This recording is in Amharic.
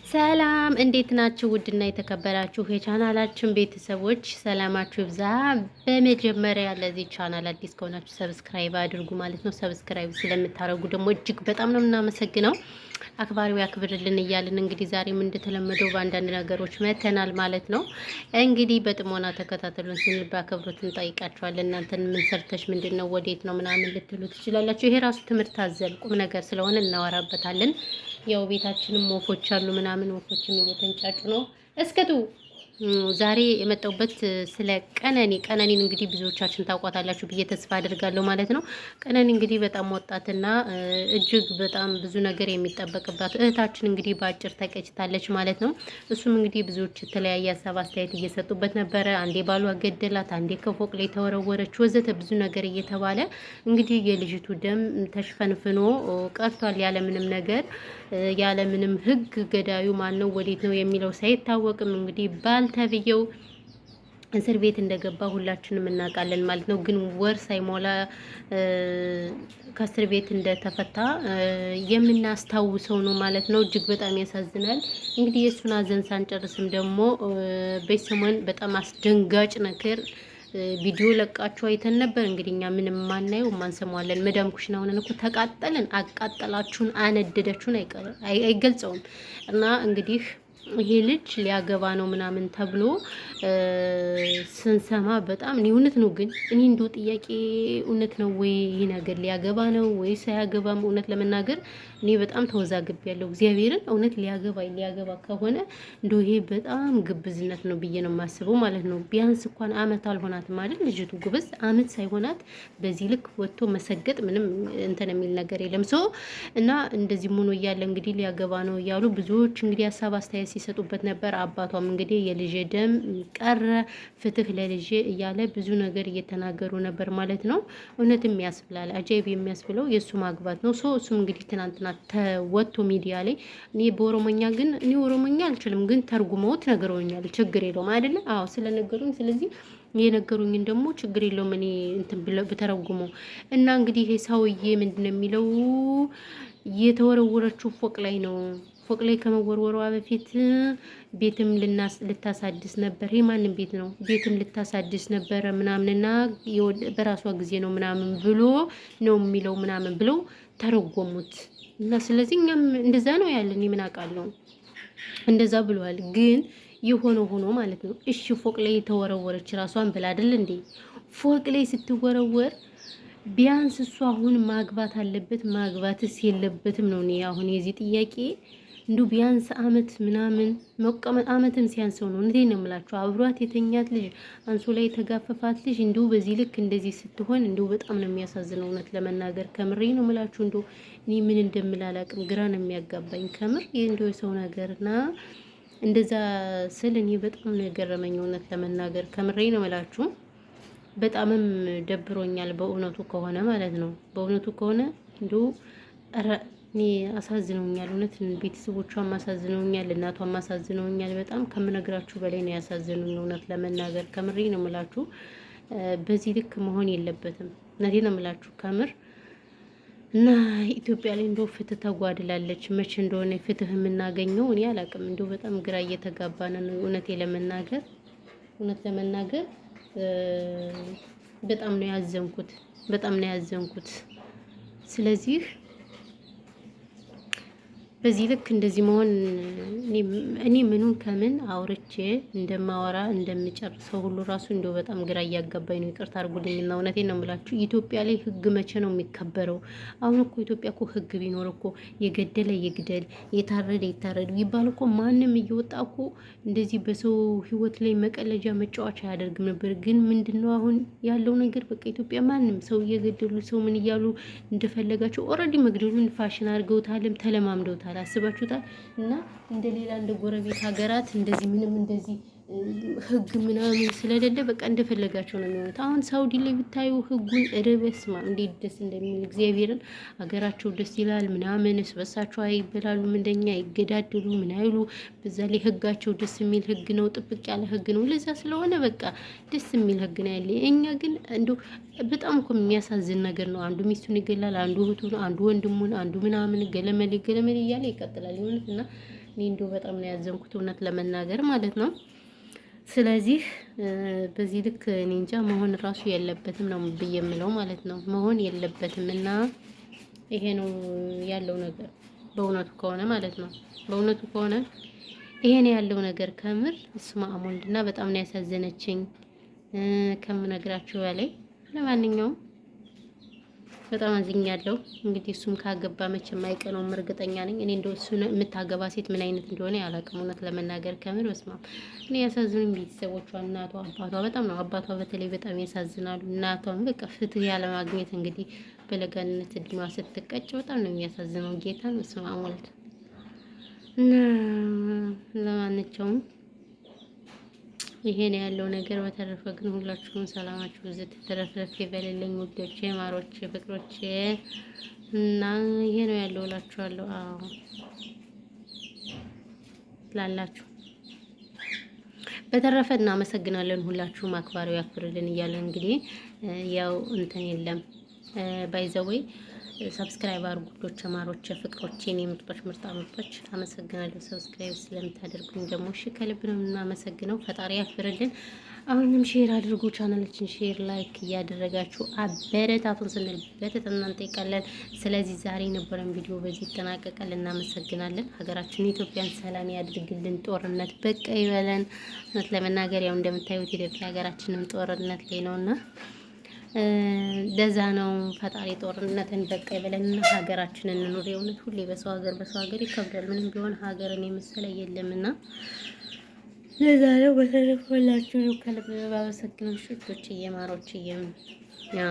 ሰላም እንዴት ናችሁ? ውድና የተከበራችሁ የቻናላችን ቤተሰቦች ሰላማችሁ ይብዛ። በመጀመሪያ ለዚህ ቻናል አዲስ ከሆናችሁ ሰብስክራይብ አድርጉ ማለት ነው። ሰብስክራይብ ስለምታደርጉ ደግሞ እጅግ በጣም ነው የምናመሰግነው። አክባሪው ያክብርልን እያልን እንግዲህ ዛሬም እንደተለመደው በአንዳንድ ነገሮች መተናል ማለት ነው። እንግዲህ በጥሞና ተከታተሉን ስንል በአክብሮት እንጠይቃችኋለን። እናንተን ምን ሰርተሽ ምንድን ነው ወዴት ነው ምናምን ልትሉ ትችላላችሁ። ይሄ ራሱ ትምህርት አዘል ቁም ነገር ስለሆነ እናወራበታለን። ያው ቤታችንም ወፎች አሉ ምናምን ወፎችም እየተንጫጩ ነው። እስከቱ ዛሬ የመጣሁበት ስለ ቀነኒን እንግዲህ ብዙዎቻችን ታውቋታላችሁ ብዬ ተስፋ አድርጋለሁ ማለት ነው። ቀነኒ እንግዲህ በጣም ወጣትና እጅግ በጣም ብዙ ነገር የሚጠበቅባት እህታችን እንግዲህ በአጭር ተቀጭታለች ማለት ነው። እሱም እንግዲህ ብዙዎች የተለያየ ሀሳብ አስተያየት እየሰጡበት ነበረ። አንዴ ባሏ ገደላት፣ አንዴ ከፎቅ ላይ ተወረወረች፣ ወዘተ ብዙ ነገር እየተባለ እንግዲህ የልጅቱ ደም ተሽፈንፍኖ ቀርቷል ያለምንም ነገር ያለምንም ሕግ ገዳዩ ማን ነው ወዴት ነው የሚለው ሳይታወቅም እንግዲህ ባልተብየው እስር ቤት እንደገባ ሁላችንም እናውቃለን ማለት ነው። ግን ወር ሳይሞላ ከእስር ቤት እንደተፈታ የምናስታውሰው ነው ማለት ነው። እጅግ በጣም ያሳዝናል። እንግዲህ የእሱን ሀዘን ሳንጨርስም ደግሞ በሰሞን በጣም አስደንጋጭ ነገር ቪዲዮ ለቃችሁ አይተን ነበር። እንግዲህ እኛ ምንም ማናየው ማንሰማለን። መዳም ኩሽና ሆነን እኮ ተቃጠልን፣ አቃጠላችሁን፣ አነደዳችሁን አይገልጸውም። እና እንግዲህ ይሄ ልጅ ሊያገባ ነው ምናምን ተብሎ ስንሰማ በጣም እኔ እውነት ነው ግን እኔ እንደው ጥያቄ እውነት ነው ወይ ይሄ ነገር ሊያገባ ነው ወይስ አያገባም? እውነት ለመናገር እኔ በጣም ተወዛግብ ያለው እግዚአብሔርን እውነት ሊያገባ ከሆነ እንደው ይሄ በጣም ግብዝነት ነው ብዬ ነው የማስበው ማለት ነው። ቢያንስ እንኳን አመት አልሆናትም አይደል ልጅቱ ጉብዝ፣ አመት ሳይሆናት በዚህ ልክ ወጥቶ መሰገጥ ምንም እንትን የሚል ነገር የለም። ሶ እና እንደዚህ ሆኖ እያለ እንግዲህ ሊያገባ ነው እያሉ ብዙዎች እንግዲህ ሀሳብ አስተያየት ሲሰጡበት ነበር። አባቷም እንግዲህ የልጄ ደም ቀረ ፍትህ ለልጄ እያለ ብዙ ነገር እየተናገሩ ነበር ማለት ነው። እውነትም ያስብላል። አጃይብ የሚያስብለው የእሱ ማግባት ነው። እሱም እንግዲህ ትናንትና ተወጥቶ ሚዲያ ላይ እኔ በኦሮሞኛ ግን እኔ ኦሮሞኛ አልችልም፣ ግን ተርጉመውት ነገረውኛል። ችግር የለውም አይደለ? አዎ ስለነገሩኝ፣ ስለዚህ የነገሩኝን ደግሞ ችግር የለውም እኔ እንትን ብተረጉመው እና እንግዲህ ይሄ ሰውዬ ምንድነው የሚለው የተወረወረችው ፎቅ ላይ ነው። ፎቅ ላይ ከመወርወሯ በፊት ቤትም ልታሳድስ ነበር። ይሄ ማንም ቤት ነው? ቤትም ልታሳድስ ነበረ ምናምንና በራሷ ጊዜ ነው ምናምን ብሎ ነው የሚለው ምናምን ብለው ተረጎሙት። እና ስለዚህ እኛም እንደዛ ነው ያለን። ምን አውቃለሁ እንደዛ ብለዋል። ግን የሆነ ሆኖ ማለት ነው። እሺ ፎቅ ላይ የተወረወረች ራሷን ብላ አይደል እንዴ? ፎቅ ላይ ስትወረወር ቢያንስ እሱ አሁን ማግባት አለበት ማግባትስ የለበትም ነው? እኔ አሁን የዚህ ጥያቄ እንዱ ቢያንስ አመት ምናምን መቀመጥ አመትም ሲያንሰው ነው። እንዴ ነው የምላችሁ። አብሯት የተኛት ልጅ አንሶ ላይ የተጋፈፋት ልጅ እንዱ በዚህ ልክ እንደዚህ ስትሆን እንዱ በጣም ነው የሚያሳዝነው። እውነት ለመናገር ከምሬ ነው የምላችሁ። እንዱ እኔ ምን እንደምላላቅም ግራ ነው የሚያጋባኝ ከምር እንዱ የሰው ነገርና እንደዛ ስል እኔ በጣም ነው የገረመኝ። እውነት ለመናገር ከምሬ ነው የምላችሁ። በጣምም ደብሮኛል በእውነቱ ከሆነ ማለት ነው። በእውነቱ ከሆነ እንዱ እኔ አሳዝነውኛል። እውነት ቤተሰቦቿም አሳዝነውኛል፣ እናቷም አሳዝነውኛል። በጣም ከምነግራችሁ በላይ ነው ያሳዝኑኝ። እውነት ለመናገር ከምሬ ነው የምላችሁ። በዚህ ልክ መሆን የለበትም። እውነቴን ነው የምላችሁ ከምር እና ኢትዮጵያ ላይ እንደው ፍትህ ተጓድላለች። መቼ እንደሆነ ፍትህ የምናገኘው እኔ አላውቅም። እንደው በጣም ግራ እየተጋባን ነው። እውነት ለመናገር በጣም ነው ያዘንኩት። ስለዚህ በዚህ ልክ እንደዚህ መሆን እኔ ምኑን ከምን አውርቼ እንደማወራ እንደምጨርሰው ሁሉ ራሱ እንደው በጣም ግራ እያጋባኝ ነው። ይቅርታ አድርጉልኝና እውነቴን ነው የምላችሁ። ኢትዮጵያ ላይ ህግ መቼ ነው የሚከበረው? አሁን እኮ ኢትዮጵያ እኮ ህግ ቢኖር እኮ የገደለ ይግደል፣ የታረደ ይታረድ ቢባል እኮ ማንም እየወጣ እኮ እንደዚህ በሰው ህይወት ላይ መቀለጃ መጫወቻ አያደርግም ነበር። ግን ምንድነው አሁን ያለው ነገር? በቃ ኢትዮጵያ ማንም ሰው እየገደሉ ሰው ምን እያሉ እንደፈለጋቸው ኦልሬዲ መግደሉን ፋሽን አድርገውታልም ተለማምደውታል። አስባችሁታል? እና እንደ ሌላ እንደ ጎረቤት ሀገራት እንደዚህ ምንም እንደዚህ ህግ ምናምን ስለሌለ በቃ እንደፈለጋቸው ነው የሚሆኑት። አሁን ሳውዲ ላይ ብታዩ ህጉን እርበስማ እንዴት ደስ እንደሚል እግዚአብሔርን ሀገራቸው ደስ ይላል ምናምን ስበሳቸው አይበላሉም፣ እንደኛ አይገዳደሉ ምን አይሉ። በዛ ላይ ህጋቸው ደስ የሚል ህግ ነው፣ ጥብቅ ያለ ህግ ነው። ለዛ ስለሆነ በቃ ደስ የሚል ህግ ነው ያለ። እኛ ግን እንደው በጣም እኮ የሚያሳዝን ነገር ነው። አንዱ ሚስቱን ይገላል፣ አንዱ እህቱን፣ አንዱ ወንድሙን፣ አንዱ ምናምን ገለመሌ እያለ ይቀጥላል። ይሆንና እኔ እንደው በጣም ነው ያዘንኩት እውነት ለመናገር ማለት ነው። ስለዚህ በዚህ ልክ እኔ እንጃ መሆን ራሱ የለበትም ነው ብዬ የምለው ማለት ነው። መሆን የለበትም እና ይሄ ነው ያለው ነገር በእውነቱ ከሆነ ማለት ነው። በእውነቱ ከሆነ ይሄ ነው ያለው ነገር ከምር እስማ አሞልድና በጣም ነው ያሳዘነችኝ ከምነግራችሁ በላይ። ለማንኛውም በጣም አዝኛለሁ። እንግዲህ እሱም ካገባ መቼም አይቀነውም እርግጠኛ ነኝ። እኔ እንደው እሱ የምታገባ ሴት ምን አይነት እንደሆነ ያላቅም እውነት ለመናገር ከምር በስማ እኔ ያሳዝኑኝ ቤተሰቦቿ፣ እናቷ፣ አባቷ በጣም ነው። አባቷ በተለይ በጣም ያሳዝናሉ። እናቷም በቃ ፍትህ ያለማግኘት እንግዲህ በለጋነት እድሜዋ ስትቀጭ በጣም ነው የሚያሳዝነው። ጌታን በስመ አብ ወልድ እና ለማንኛውም ይሄ ነው ያለው ነገር። በተረፈ ግን ሁላችሁም ሰላማችሁ ዝት ተረፍረፍ ይበልልኝ ውዶቼ፣ ማሮቼ፣ ፍቅሮቼ እና ይሄ ነው ያለው እላችኋለሁ። አዎ ላላችሁ በተረፈ እናመሰግናለን። ሁላችሁም አክባሪው ያክብርልን እያለን እንግዲህ ያው እንትን የለም ባይዘወይ ሰብስክራይብ አድርጉ ውዶቼ፣ ማሮቼ፣ ፍቅሮቼ፣ የኔ ምርጦች፣ ምርጣ ምርጦች አመሰግናለሁ። ሰብስክራይብ ስለምታደርጉኝ ደግሞ እሺ ከልብ ነው የምናመሰግነው። ፈጣሪ ያክብርልን። አሁንም ሼር አድርጉ፣ ቻናላችን ሼር ላይክ እያደረጋችሁ አበረታቱን ስንል በትህትና እንጠይቃለን። ስለዚህ ዛሬ የነበረን ቪዲዮ በዚህ ይጠናቀቃል። እናመሰግናለን። ሀገራችን ኢትዮጵያን ሰላም ያድርግልን። ጦርነት በቃ ይበለን። እውነት ለመናገር ያው እንደምታዩት ኢትዮጵያ ሀገራችንም ጦርነት ላይ ነውና ለዛ ነው ፈጣሪ ጦርነትን በቃ ይበለንና ሀገራችንን እንኑር። የእውነት ሁሌ በሰው ሀገር ይከብዳል። ምንም ቢሆን ሀገርን የመሰለ የለምና ለዛ ነው። በተረፈ ሁላችሁንም ከልብ ባመሰግናችሁ ሽቶችዬ፣ ማሮችዬ ያ